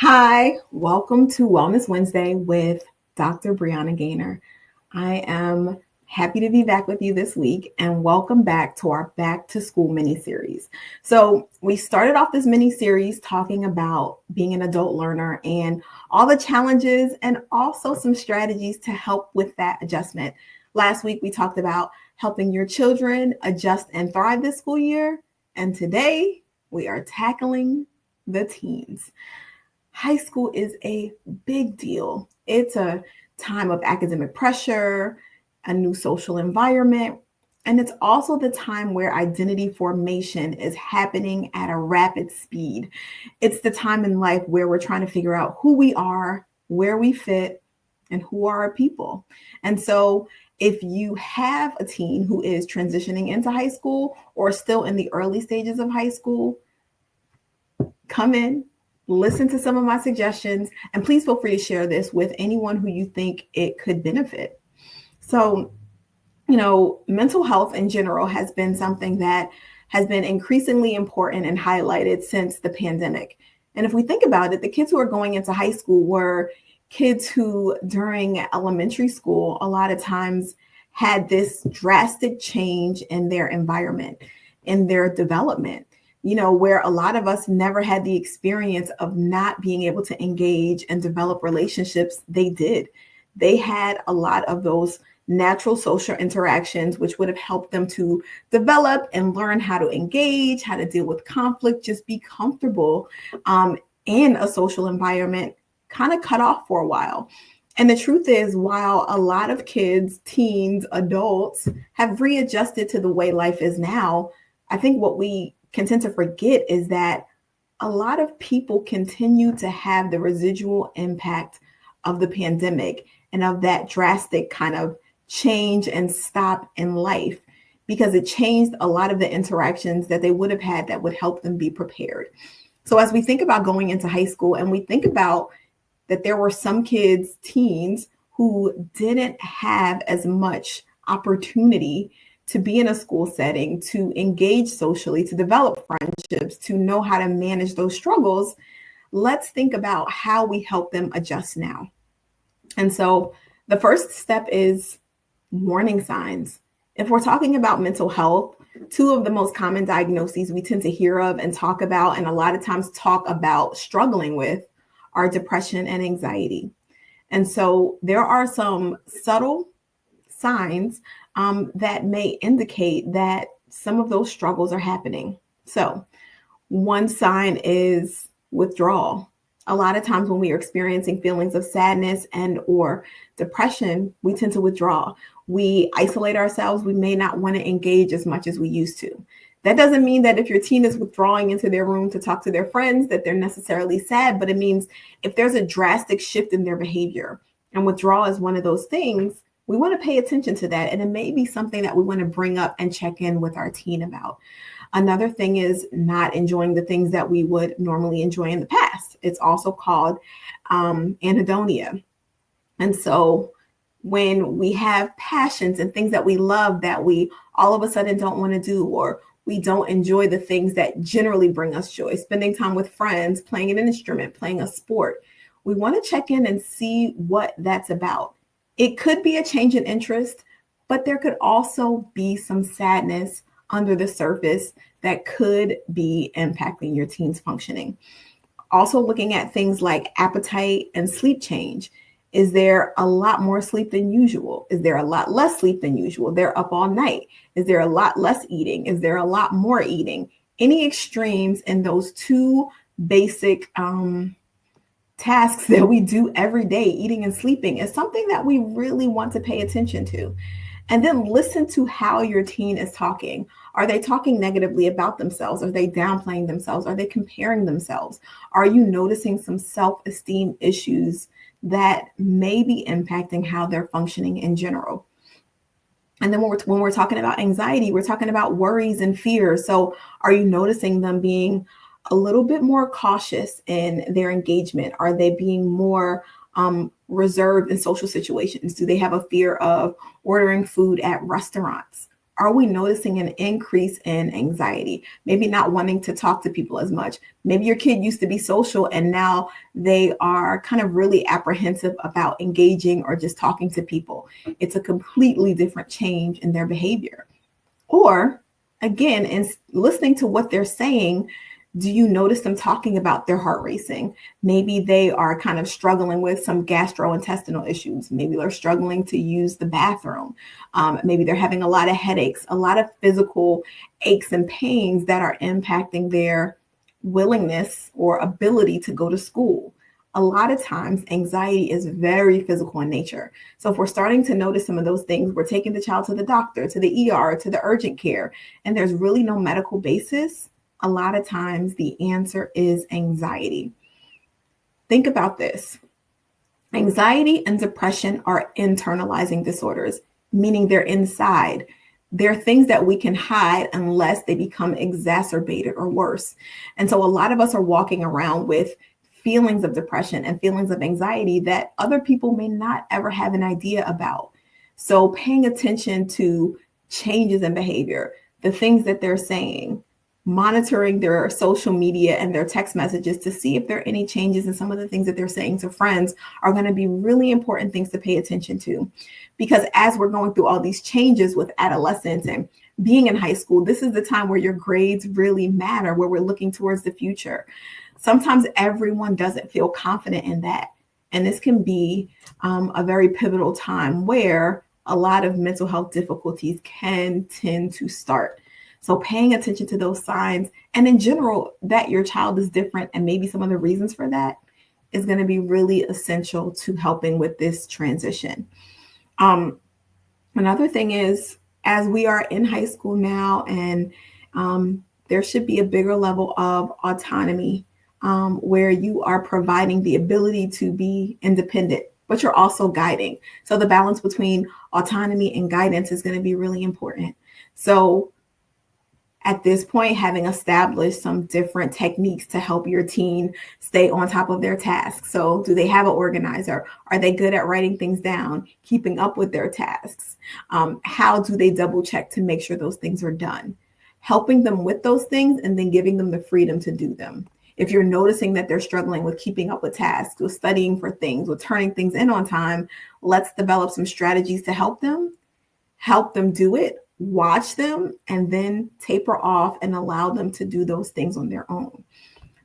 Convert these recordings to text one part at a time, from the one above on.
Hi, welcome to Wellness Wednesday with Dr. Brianna Gaynor. I am happy to be back with you this week and welcome back to our Back to School mini series. So, we started off this mini series talking about being an adult learner and all the challenges and also some strategies to help with that adjustment. Last week, we talked about helping your children adjust and thrive this school year. And today, we are tackling the teens. High school is a big deal. It's a time of academic pressure, a new social environment, and it's also the time where identity formation is happening at a rapid speed. It's the time in life where we're trying to figure out who we are, where we fit, and who are our people. And so, if you have a teen who is transitioning into high school or still in the early stages of high school, come in, listen to some of my suggestions, and please feel free to share this with anyone who you think it could benefit. So, mental health in general has been something that has been increasingly important and highlighted since the pandemic. And if we think about it, the kids who are going into high school were kids who, during elementary school, a lot of times had this drastic change in their environment, in their development, where a lot of us never had the experience of not being able to engage and develop relationships. They did. They had a lot of those natural social interactions, which would have helped them to develop and learn how to engage, how to deal with conflict, just be comfortable in a social environment, kind of cut off for a while. And the truth is, while a lot of kids, teens, adults have readjusted to the way life is now, I think what we can tend to forget is that a lot of people continue to have the residual impact of the pandemic and of that drastic kind of change and stop in life, because it changed a lot of the interactions that they would have had that would help them be prepared. So as we think about going into high school and we think about that there were some kids, teens, who didn't have as much opportunity to be in a school setting, to engage socially, to develop friendships, to know how to manage those struggles, let's think about how we help them adjust now. And so the first step is warning signs. If we're talking about mental health, two of the most common diagnoses we tend to hear of and talk about, and a lot of times talk about struggling with, are depression and anxiety. And so there are some subtle signs that may indicate that some of those struggles are happening. So one sign is withdrawal. A lot of times when we are experiencing feelings of sadness and or depression, we tend to withdraw. We isolate ourselves. We may not want to engage as much as we used to. That doesn't mean that if your teen is withdrawing into their room to talk to their friends, that they're necessarily sad, but it means if there's a drastic shift in their behavior, and withdrawal is one of those things, we want to pay attention to that. And it may be something that we want to bring up and check in with our teen about. Another thing is not enjoying the things that we would normally enjoy in the past. It's also called anhedonia. And so when we have passions and things that we love that we all of a sudden don't want to do, or we don't enjoy the things that generally bring us joy, spending time with friends, playing an instrument, playing a sport, we want to check in and see what that's about. It could be a change in interest, but there could also be some sadness under the surface that could be impacting your teen's functioning. Also looking at things like appetite and sleep change. Is there a lot more sleep than usual? Is there a lot less sleep than usual? They're up all night. Is there a lot less eating? Is there a lot more eating? Any extremes in those two basic tasks that we do every day, eating and sleeping, is something that we really want to pay attention to. And then listen to how your teen is talking. Are they talking negatively about themselves? Are they downplaying themselves? Are they comparing themselves? Are you noticing some self-esteem issues that may be impacting how they're functioning in general? And then when we're talking about anxiety, we're talking about worries and fears. So are you noticing them being a little bit more cautious in their engagement? Are they being more reserved in social situations? Do they have a fear of ordering food at restaurants? Are we noticing an increase in anxiety? Maybe not wanting to talk to people as much. Maybe your kid used to be social and now they are kind of really apprehensive about engaging or just talking to people. It's a completely different change in their behavior. Or again, in listening to what they're saying, do you notice them talking about their heart racing? Maybe they are kind of struggling with some gastrointestinal issues. Maybe they're struggling to use the bathroom. Maybe they're having a lot of headaches, a lot of physical aches and pains that are impacting their willingness or ability to go to school. A lot of times, anxiety is very physical in nature. So if we're starting to notice some of those things, we're taking the child to the doctor, to the ER, to the urgent care, and there's really no medical basis. A lot of times the answer is anxiety. Think about this. Anxiety and depression are internalizing disorders, meaning they're inside. They're things that we can hide unless they become exacerbated or worse. And so a lot of us are walking around with feelings of depression and feelings of anxiety that other people may not ever have an idea about. So paying attention to changes in behavior, the things that they're saying, monitoring their social media and their text messages to see if there are any changes in some of the things that they're saying to friends are going to be really important things to pay attention to. Because as we're going through all these changes with adolescence and being in high school, this is the time where your grades really matter, where we're looking towards the future. Sometimes everyone doesn't feel confident in that. And this can be a very pivotal time where a lot of mental health difficulties can tend to start. So paying attention to those signs, and in general, that your child is different and maybe some of the reasons for that is going to be really essential to helping with this transition. Another thing is, as we are in high school now, and there should be a bigger level of autonomy where you are providing the ability to be independent, but you're also guiding. So the balance between autonomy and guidance is going to be really important. So at this point, having established some different techniques to help your teen stay on top of their tasks. So do they have an organizer? Are they good at writing things down, keeping up with their tasks? How do they double check to make sure those things are done? Helping them with those things and then giving them the freedom to do them. If you're noticing that they're struggling with keeping up with tasks, with studying for things, with turning things in on time, let's develop some strategies to help them do it, watch them, and then taper off and allow them to do those things on their own.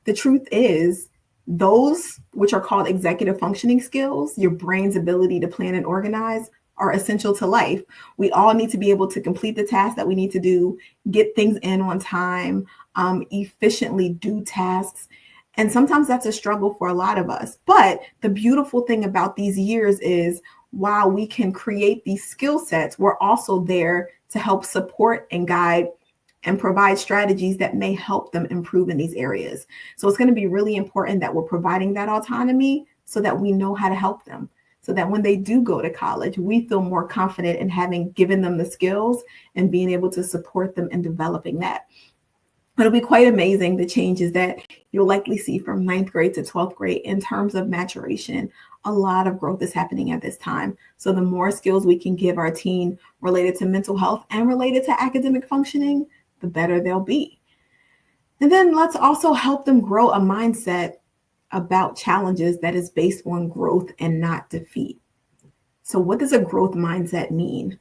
The truth is, those which are called executive functioning skills, your brain's ability to plan and organize, are essential to life. We all need to be able to complete the tasks that we need to do, get things in on time, efficiently do tasks. And sometimes that's a struggle for a lot of us. But the beautiful thing about these years is, while we can create these skill sets, we're also there to help support and guide and provide strategies that may help them improve in these areas. So it's going to be really important that we're providing that autonomy so that we know how to help them, so that when they do go to college, we feel more confident in having given them the skills and being able to support them in developing that. It'll be quite amazing, the changes that you'll likely see from 9th grade to 12th grade in terms of maturation. A lot of growth is happening at this time. So the more skills we can give our teen related to mental health and related to academic functioning, the better they'll be. And then let's also help them grow a mindset about challenges that is based on growth and not defeat. So what does a growth mindset mean?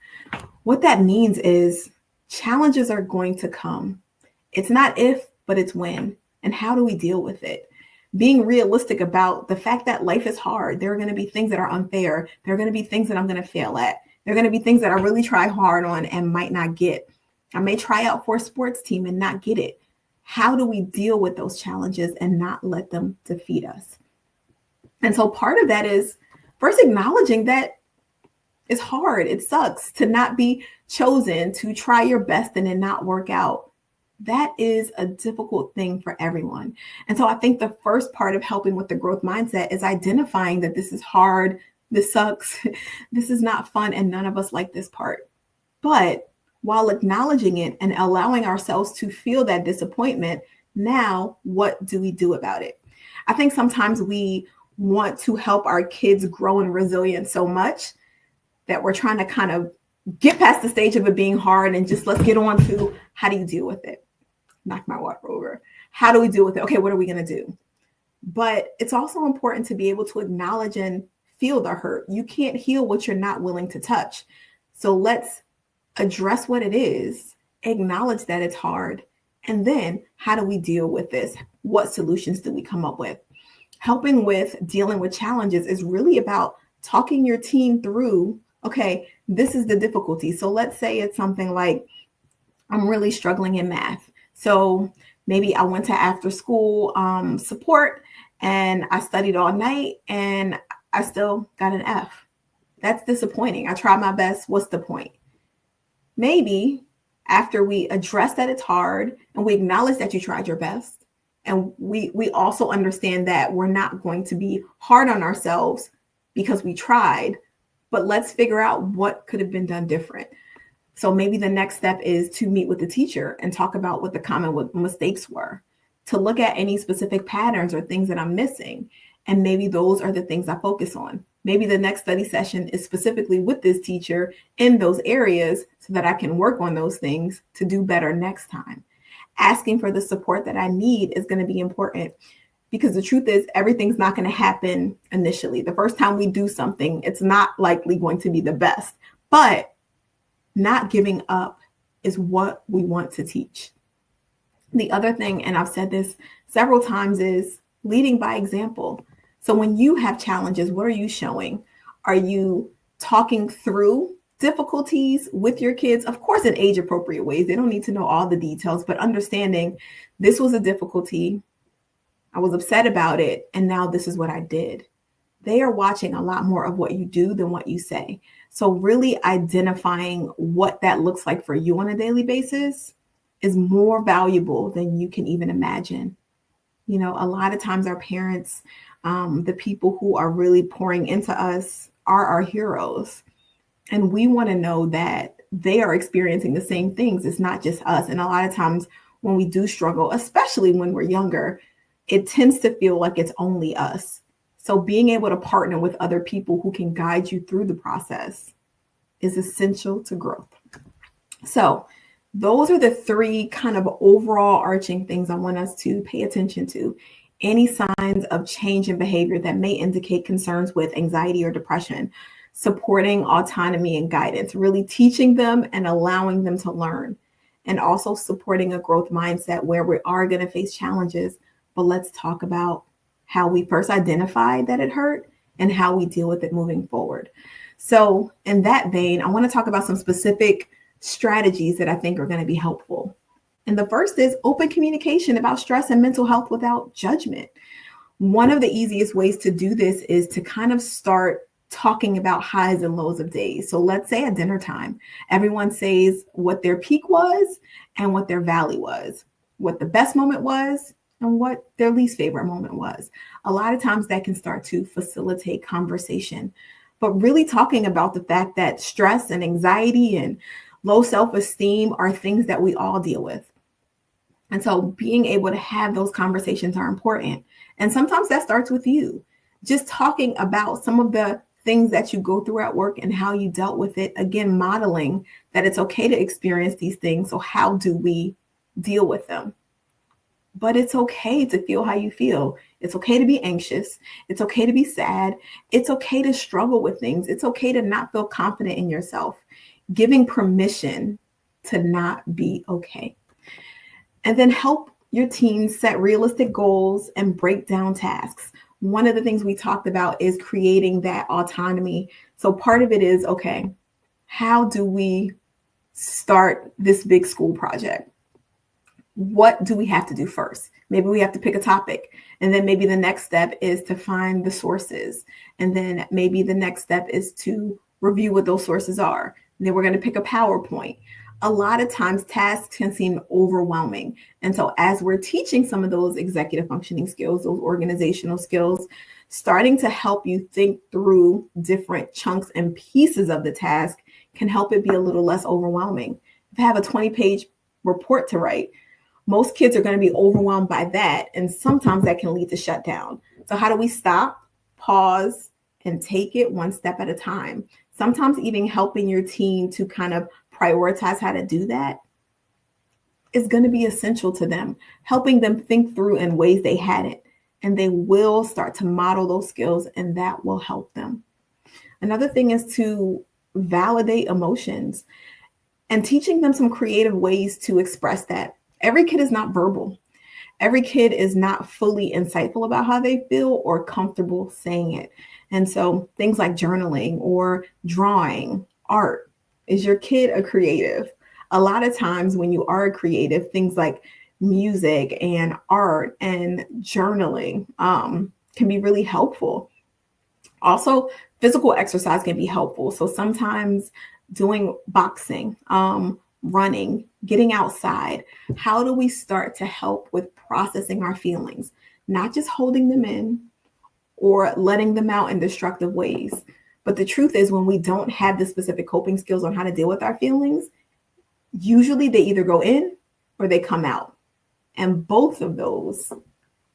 What that means is challenges are going to come. It's not if, but it's when. And how do we deal with it? Being realistic about the fact that life is hard. There are going to be things that are unfair. There are going to be things that I'm going to fail at. There are going to be things that I really try hard on and might not get. I may try out for a sports team and not get it. How do we deal with those challenges and not let them defeat us? And so part of that is first acknowledging that it's hard. It sucks to not be chosen, to try your best and it not work out. That is a difficult thing for everyone. And so I think the first part of helping with the growth mindset is identifying that this is hard, this sucks, this is not fun, and none of us like this part. But while acknowledging it and allowing ourselves to feel that disappointment, now what do we do about it? I think sometimes we want to help our kids grow in resilience so much that we're trying to kind of get past the stage of it being hard and just let's get on to how do you deal with it? Knock my water over. How do we deal with it? Okay, what are we going to do? But it's also important to be able to acknowledge and feel the hurt. You can't heal what you're not willing to touch. So let's address what it is, acknowledge that it's hard, and then how do we deal with this? What solutions do we come up with? Helping with dealing with challenges is really about talking your team through, okay, this is the difficulty. So let's say it's something like, I'm really struggling in math. So maybe I went to after school support and I studied all night and I still got an F. That's disappointing. I tried my best. What's the point? Maybe after we address that it's hard and we acknowledge that you tried your best, and we also understand that we're not going to be hard on ourselves because we tried, but let's figure out what could have been done different. So maybe the next step is to meet with the teacher and talk about what the common mistakes were, to look at any specific patterns or things that I'm missing. And maybe those are the things I focus on. Maybe the next study session is specifically with this teacher in those areas so that I can work on those things to do better next time. Asking for the support that I need is going to be important because the truth is everything's not going to happen initially. The first time we do something, it's not likely going to be the best, but not giving up is what we want to teach. The other thing, and I've said this several times, is leading by example. So when you have challenges, what are you showing? Are you talking through difficulties with your kids? Of course, in age appropriate ways. They don't need to know all the details, but understanding this was a difficulty. I was upset about it. And now this is what I did. They are watching a lot more of what you do than what you say. So really identifying what that looks like for you on a daily basis is more valuable than you can even imagine. You know, a lot of times our parents, the people who are really pouring into us are our heroes. And we want to know that they are experiencing the same things. It's not just us. And a lot of times when we do struggle, especially when we're younger, it tends to feel like it's only us. So being able to partner with other people who can guide you through the process is essential to growth. So those are the three kind of overall arching things I want us to pay attention to. Any signs of change in behavior that may indicate concerns with anxiety or depression, supporting autonomy and guidance, really teaching them and allowing them to learn, and also supporting a growth mindset where we are going to face challenges. But let's talk about how we first identify that it hurt and how we deal with it moving forward. So in that vein, I want to talk about some specific strategies that I think are going to be helpful. And the first is open communication about stress and mental health without judgment. One of the easiest ways to do this is to kind of start talking about highs and lows of days. So let's say at dinner time, everyone says what their peak was and what their valley was, what the best moment was and what their least favorite moment was. A lot of times that can start to facilitate conversation, but really talking about the fact that stress and anxiety and low self-esteem are things that we all deal with. And so being able to have those conversations are important. And sometimes that starts with you, just talking about some of the things that you go through at work and how you dealt with it. Again, modeling that it's okay to experience these things. So how do we deal with them? But it's okay to feel how you feel. It's okay to be anxious. It's okay to be sad. It's okay to struggle with things. It's okay to not feel confident in yourself. Giving permission to not be okay. And then help your teams set realistic goals and break down tasks. One of the things we talked about is creating that autonomy. So part of it is, okay, how do we start this big school project? What do we have to do first? Maybe we have to pick a topic. And then maybe the next step is to find the sources. And then maybe the next step is to review what those sources are. And then we're going to pick a PowerPoint. A lot of times tasks can seem overwhelming. And so as we're teaching some of those executive functioning skills, those organizational skills, starting to help you think through different chunks and pieces of the task can help it be a little less overwhelming. If I have a 20-page report to write, most kids are going to be overwhelmed by that. And sometimes that can lead to shutdown. So how do we stop, pause, and take it one step at a time? Sometimes even helping your team to kind of prioritize how to do that is going to be essential to them, helping them think through in ways they hadn't. And they will start to model those skills, and that will help them. Another thing is to validate emotions and teaching them some creative ways to express that. Every kid is not verbal. Every kid is not fully insightful about how they feel or comfortable saying it. And so things like journaling or drawing, art. Is your kid a creative? A lot of times when you are a creative, things like music and art and journaling can be really helpful. Also, physical exercise can be helpful. So sometimes doing boxing, running, getting outside. How do we start to help with processing our feelings, not just holding them in or letting them out in destructive ways? But the truth is, when we don't have the specific coping skills on how to deal with our feelings, usually they either go in or they come out. And both of those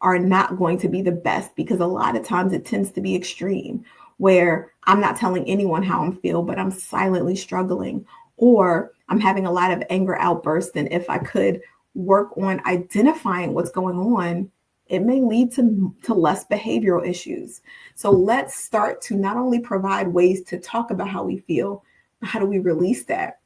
are not going to be the best, because a lot of times it tends to be extreme, where I'm not telling anyone how I'm feeling, but I'm silently struggling, or I'm having a lot of anger outbursts. And if I could work on identifying what's going on, it may lead to less behavioral issues. So let's start to not only provide ways to talk about how we feel, but how do we release that?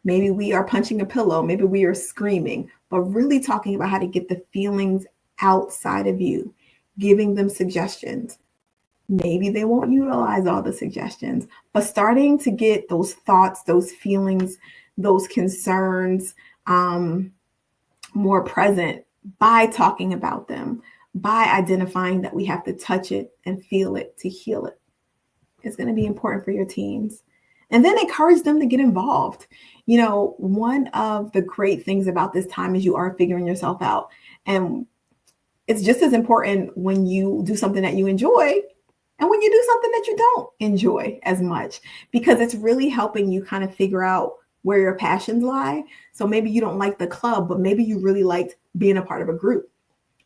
Maybe we are punching a pillow, maybe we are screaming, but really talking about how to get the feelings outside of you, giving them suggestions. Maybe they won't utilize all the suggestions, but starting to get those thoughts, those feelings, those concerns more present by talking about them, by identifying that we have to touch it and feel it to heal it. It's going to be important for your teams. And then encourage them to get involved. You know, one of the great things about this time is you are figuring yourself out. And it's just as important when you do something that you enjoy and when you do something that you don't enjoy as much, because it's really helping you kind of figure out where your passions lie. So maybe you don't like the club, but maybe you really liked being a part of a group.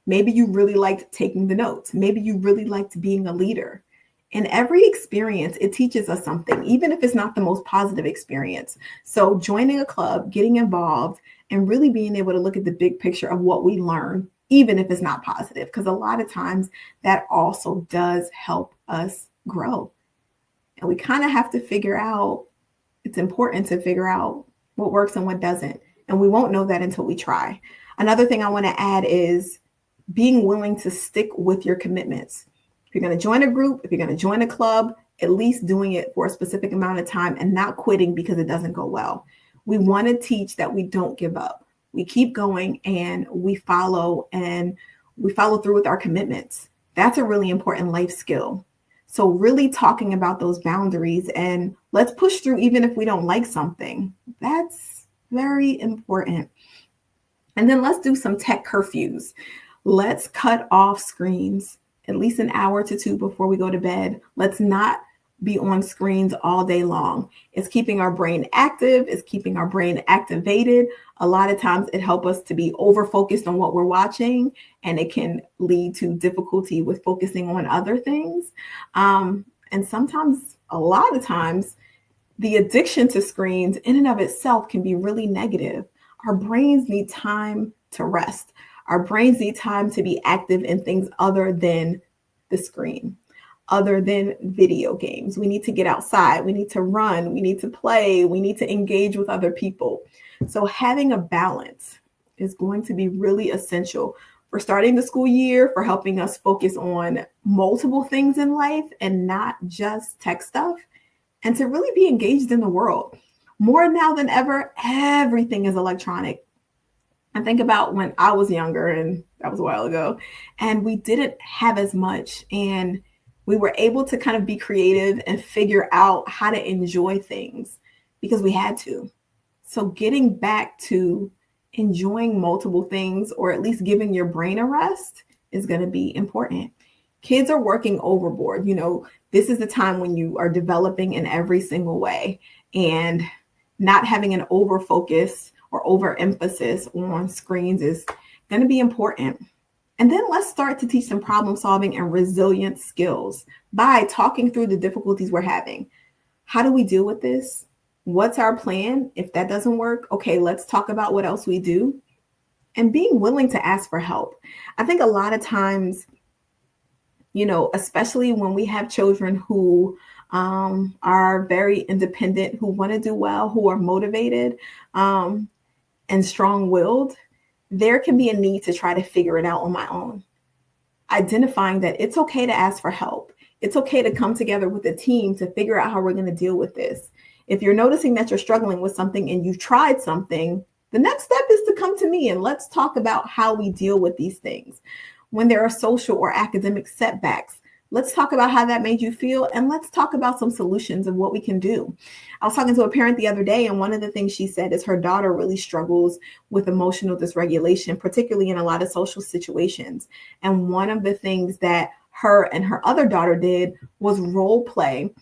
Maybe you really liked taking the notes. Maybe you really liked being a leader. In every experience, it teaches us something, even if it's not the most positive experience. So joining a club, getting involved, and really being able to look at the big picture of what we learn, even if it's not positive, because a lot of times that also does help us grow. And we kind of have to figure out, it's important to figure out what works and what doesn't. And we won't know that until we try. Another thing I want to add is being willing to stick with your commitments. If you're going to join a group, if you're going to join a club, at least doing it for a specific amount of time and not quitting because it doesn't go well. We want to teach that we don't give up. We keep going and we follow through with our commitments. That's a really important life skill. So really talking about those boundaries, and let's push through even if we don't like something. That's very important. And then let's do some tech curfews. Let's cut off screens at least an hour to two before we go to bed. Let's not be on screens all day long. It's keeping our brain active. It's keeping our brain activated. A lot of times it helps us to be over focused on what we're watching, and it can lead to difficulty with focusing on other things. And sometimes, a lot of times, the addiction to screens in and of itself can be really negative. Our brains need time to rest. Our brains need time to be active in things other than the screen, other than video games. We need to get outside. We need to run. We need to play. We need to engage with other people. So having a balance is going to be really essential for starting the school year, for helping us focus on multiple things in life and not just tech stuff, and to really be engaged in the world. More now than ever, everything is electronic. I think about when I was younger, and that was a while ago, and we didn't have as much, and we were able to kind of be creative and figure out how to enjoy things because we had to. So getting back to enjoying multiple things, or at least giving your brain a rest, is going to be important. Kids are working overboard. You know, this is the time when you are developing in every single way, and not having an over focus or overemphasis on screens is going to be important. And then let's start to teach some problem solving and resilience skills by talking through the difficulties we're having. How do we deal with this? What's our plan? If that doesn't work, okay, let's talk about what else we do. And being willing to ask for help. I think a lot of times, especially when we have children who are very independent, who want to do well, who are motivated and strong willed, there can be a need to try to figure it out on my own. Identifying that it's okay to ask for help. It's okay to come together with a team to figure out how we're going to deal with this. If you're noticing that you're struggling with something and you've tried something, the next step is to come to me and let's talk about how we deal with these things. When there are social or academic setbacks, let's talk about how that made you feel, and let's talk about some solutions of what we can do. I was talking to a parent the other day, and one of the things she said is her daughter really struggles with emotional dysregulation, particularly in a lot of social situations. And one of the things that her and her other daughter did was role play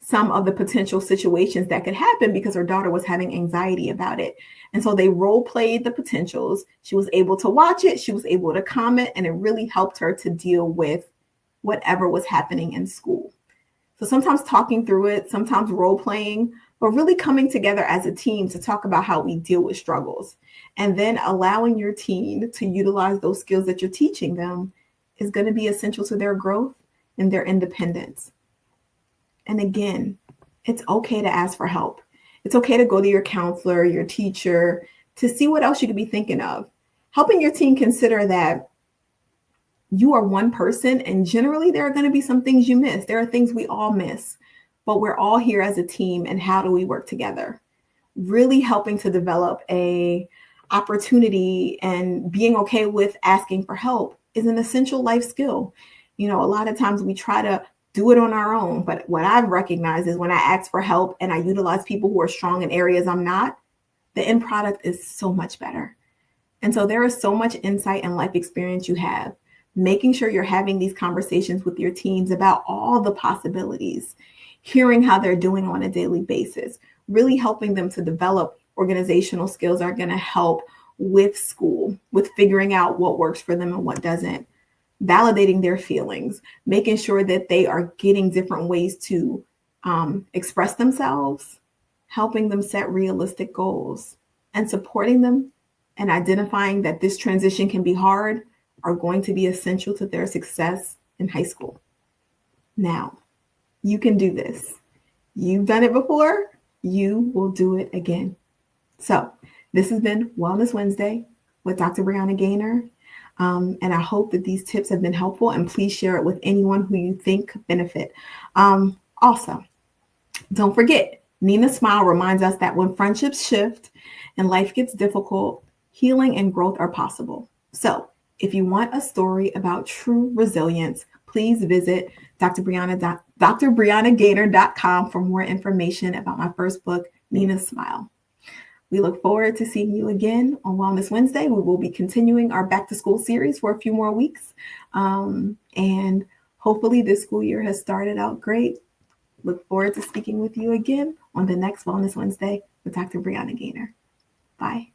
some of the potential situations that could happen because her daughter was having anxiety about it. And so they role played the potentials. She was able to watch it. She was able to comment, and it really helped her to deal with whatever was happening in school. So sometimes talking through it, sometimes role playing, but really coming together as a team to talk about how we deal with struggles. And then allowing your teen to utilize those skills that you're teaching them is going to be essential to their growth and their independence. And again, it's okay to ask for help. It's okay to go to your counselor, your teacher, to see what else you could be thinking of. Helping your teen consider that you are one person, and generally there are going to be some things you miss. There are things we all miss, but we're all here as a team, and how do we work together? Really helping to develop a opportunity and being okay with asking for help is an essential life skill. A lot of times we try to do it on our own, but what I've recognized is when I ask for help and I utilize people who are strong in areas I'm not, the end product is so much better. And so there is so much insight and life experience you have. Making sure you're having these conversations with your teams about all the possibilities, hearing how they're doing on a daily basis, really helping them to develop organizational skills are going to help with school, with figuring out what works for them and what doesn't, validating their feelings, making sure that they are getting different ways to express themselves, helping them set realistic goals, and supporting them and identifying that this transition can be hard are going to be essential to their success in high school. Now, you can do this. You've done it before. You will do it again. So this has been Wellness Wednesday with Dr. Brianna Gaynor. And I hope that these tips have been helpful, and please share it with anyone who you think could benefit. Also, don't forget, Nina's Smile reminds us that when friendships shift and life gets difficult, healing and growth are possible. So if you want a story about true resilience, please visit drbriannagaynor.com for more information about my first book, Nina's Smile. We look forward to seeing you again on Wellness Wednesday. We will be continuing our back to school series for a few more weeks. And hopefully this school year has started out great. Look forward to speaking with you again on the next Wellness Wednesday with Dr. Brianna Gaynor. Bye.